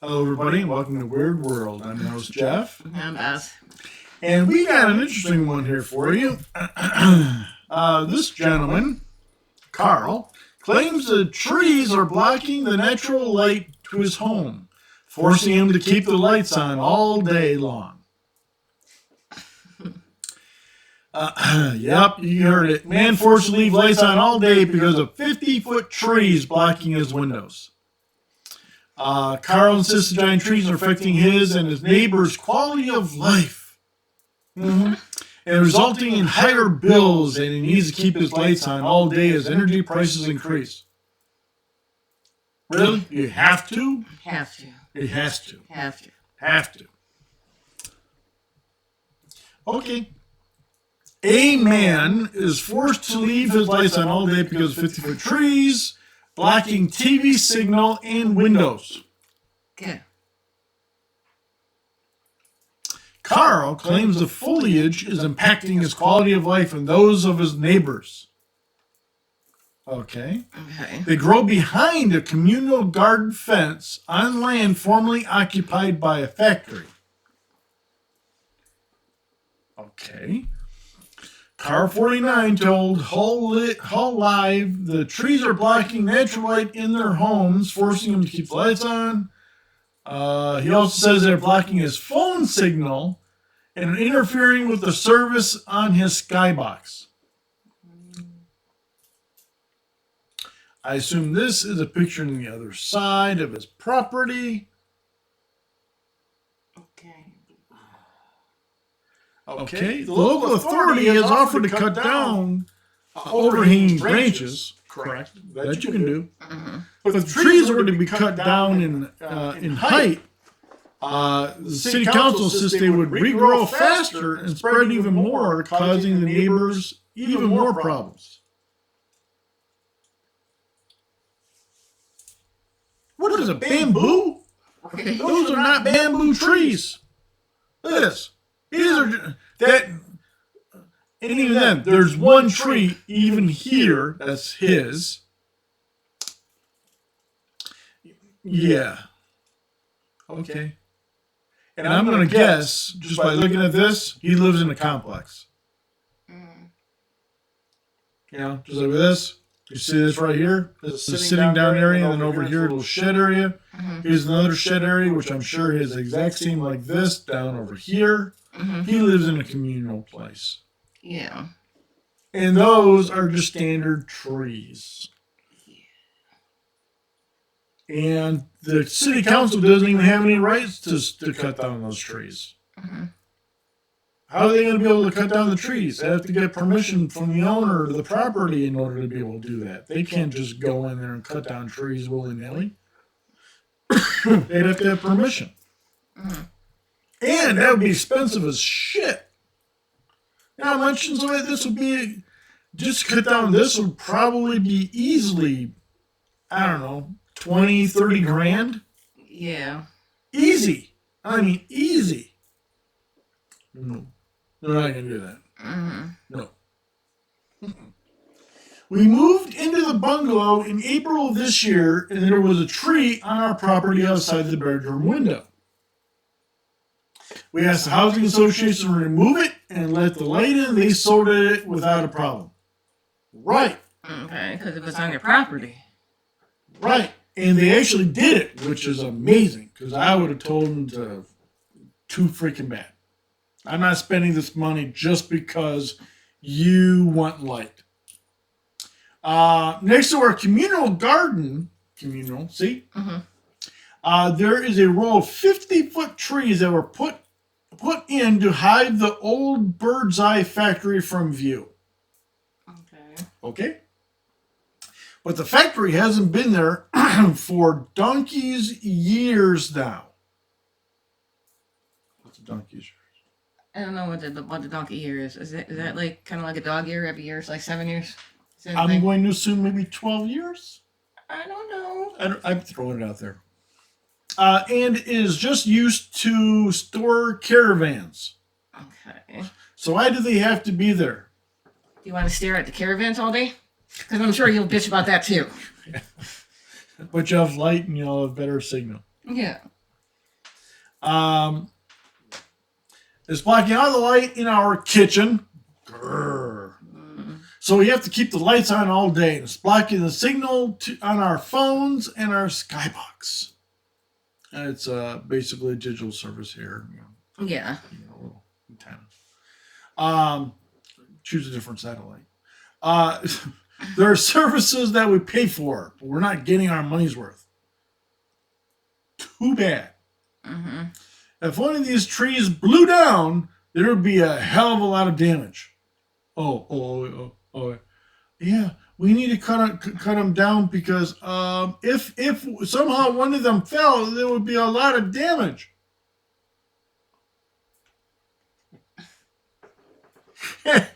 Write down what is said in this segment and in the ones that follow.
Hello, everybody, and welcome to Weird World. I'm your host, Jeff. I'm Beth. And we got an interesting one here for you. This gentleman, Carl, claims the trees are blocking the natural light to his home, forcing him to keep the lights on all day long. Yep, you heard it. Man forced to leave lights on all day because of 50-foot trees blocking his windows. Carl insists the giant trees are affecting his and his neighbor's quality of life. And resulting in higher bills, and he needs to keep his lights on all day as energy prices increase. Really? You have to? Have to. It has to. Have to. Have to. Okay. A man is forced to leave his lights on all day because of 50-foot trees, blocking TV signal and windows. Okay. Carl claims the foliage is impacting his quality of life and those of his neighbors. Okay. They grow behind a communal garden fence on land formerly occupied by a factory. Okay. Car 49 told Hull Live the trees are blocking natural light in their homes, forcing them to keep the lights on. He also says they're blocking his phone signal and interfering with the service on his skybox. I assume this is a picture on the other side of his property. Okay. The local authority has offered to cut down overhanging branches. Correct. That you can do. But if the trees were to be cut down in height, the city council says they would regrow faster and spread even more, causing the neighbors even more problems. What is it, bamboo? Those are not bamboo trees. Look at this. These are that, and even then, there's one tree even here that's his. Yeah. Okay. And I'm going to guess, just by looking at this, he lives in a complex. You know, just like this. You see this right here? This is the sitting down area, and then over here, a little shed area. Here's another shed area, which I'm sure is the exact same like this, down over here. He lives in a communal place. Yeah. And those are just standard trees. And the city council doesn't even have any rights to cut down those trees. How are they going to be able to cut down the trees? They have to get permission from the owner of the property in order to be able to do that. They can't just go in there and cut down trees willy-nilly. They'd have to have permission. And that would be expensive as shit. Now, I mentioned something this would be, just cut down this would probably be easily, I don't know, 20, 30 grand. Yeah. Easy. I mean, easy. No. They're not going to do that. No. We moved into the bungalow in April of this year, and there was a tree on our property outside the bedroom window. We asked the housing association to remove it and let the light in. They sorted it without a problem. Right. Okay, because it was on your property. Right. And they actually did it, which is amazing, because I would have told them to too freaking bad. I'm not spending this money just because you want light. Next to our communal garden, see? There is a row of 50-foot trees that were put in to hide the old Bird's Eye factory from view. Okay? But the factory hasn't been there for donkey's years now. What's a donkey's years? I don't know what the donkey year is. Is that like kind of like a dog year? Every year it's like 7 years? I'm going to assume maybe 12 years? I don't know. I'm throwing it out there. And is just used to store caravans. Okay. So why do they have to be there? Do you want to stare at the caravans all day? Because I'm sure you'll bitch about that too. But you have light and you'll have better signal. Yeah. Um, it's blocking out the light in our kitchen. Grrr. So we have to keep the lights on all day. It's blocking the signal on our phones and our skybox. And it's basically a digital service here. Yeah. Little antenna. Choose a different satellite. There are services that we pay for, but we're not getting our money's worth. Too bad. Mm-hmm. If one of these trees blew down, there would be a hell of a lot of damage. Oh. Yeah, we need to cut them down because if somehow one of them fell, there would be a lot of damage. It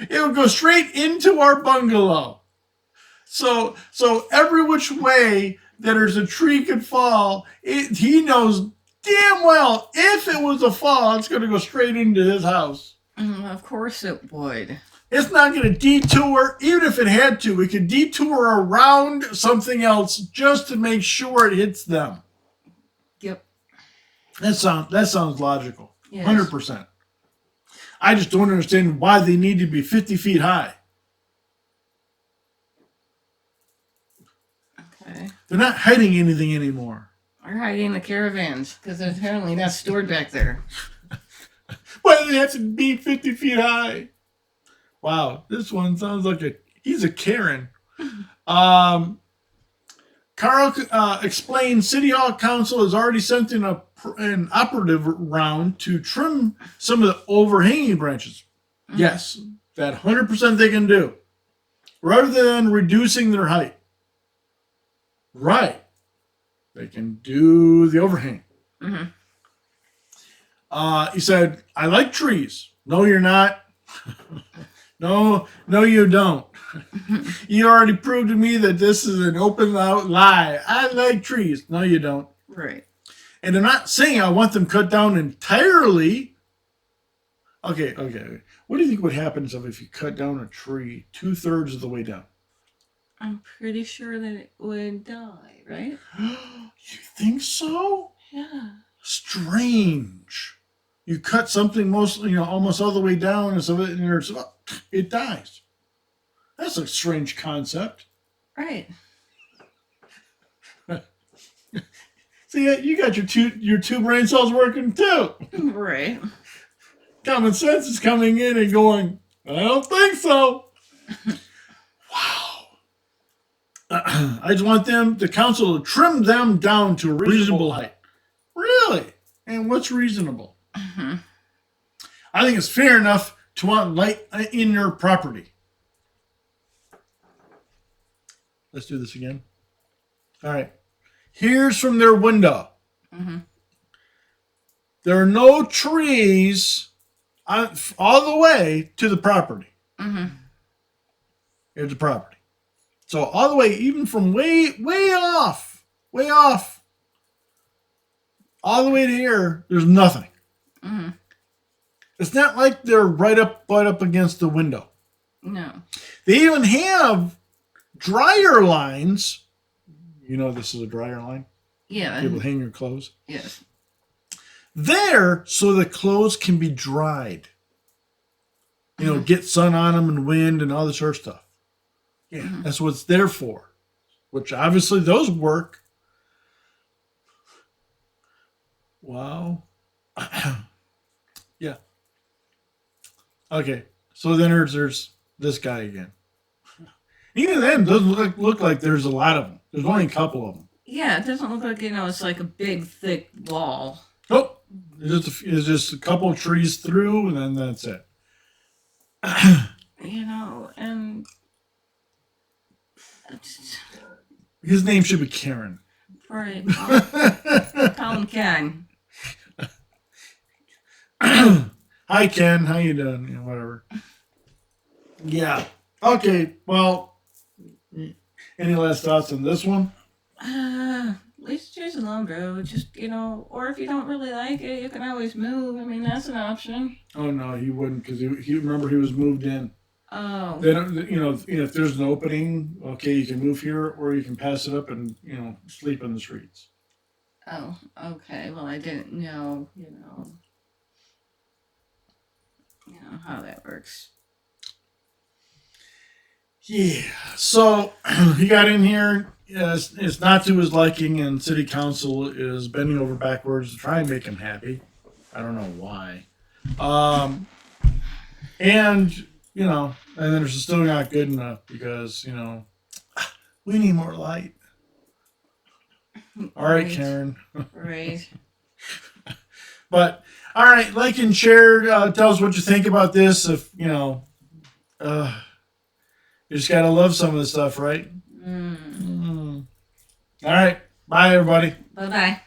would go straight into our bungalow. So every which way that there's a tree could fall, he knows damn well if it was a fall, it's going to go straight into his house. Of course it would. It's not going to detour, even if it had to. It could detour around something else just to make sure it hits them. Yep. That sounds logical. Yes. 100%. I just don't understand why they need to be 50 feet high. Okay. They're not hiding anything anymore. They're hiding the caravans because they're apparently not stored back there. Why do they have to be 50 feet high? Wow, this one sounds like he's a Karen. Carl explained City Hall Council has already sent in an operative round to trim some of the overhanging branches. Mm-hmm. Yes, that 100% they can do. Rather than reducing their height. Right. They can do the overhang. Mm-hmm. He said, I like trees. No, you're not. No, you don't. You already proved to me that this is an open out lie. I like trees. No, you don't. Right. And I'm not saying I want them cut down entirely. Okay. What do you think would happen if you cut down a tree 2/3 of the way down? I'm pretty sure that it would die, right? You think so? Yeah. Strange. You cut something almost all the way down, and so it dies. That's a strange concept. Right. See, you got your two brain cells working too. Right. Common sense is coming in and going, I don't think so. Wow. I just want the council to trim them down to a reasonable height. Really? And what's reasonable? Mm-hmm. I think it's fair enough to want light in your property. Let's do this again. All right. Here's from their window. Mm-hmm. There are no trees all the way to the property. Mm-hmm. Here's the property. So all the way, even from way off, all the way to here, there's nothing. Mm-hmm. It's not like they're right up against the window. No. They even have dryer lines. You know this is a dryer line? Yeah. People hang your clothes. Yes. There, so the clothes can be dried. Get sun on them and wind and all this sort of stuff. Yeah, that's what it's there for. Which obviously those work. Wow. Yeah. Okay, so then there's this guy again. Even then, doesn't look like there's a lot of them. There's only a couple of them. Yeah, it doesn't look like, it's like a big, thick wall. Oh, it's just a couple of trees through, and then that's it. And... His name should be Karen. Right. Call him Ken. Hi, Ken. How you doing? Whatever. Yeah. Okay. Well, any last thoughts on this one? At least choose a long road. Just, or if you don't really like it, you can always move. I mean, that's an option. Oh, no, he wouldn't, because he was moved in. Oh. They don't, if there's an opening, okay, you can move here, or you can pass it up and, sleep in the streets. Oh, okay. Well, I didn't know, how that works. Yeah. So he got in here. It's not to his liking, and city council is bending over backwards to try and make him happy. I don't know why. And and then it's still not good enough because we need more light. All right, Right. Karen. Right. But all right, like and share. Tell us what you think about this. If you just gotta love some of this stuff, right? Mm. All right. Bye, everybody. Bye bye.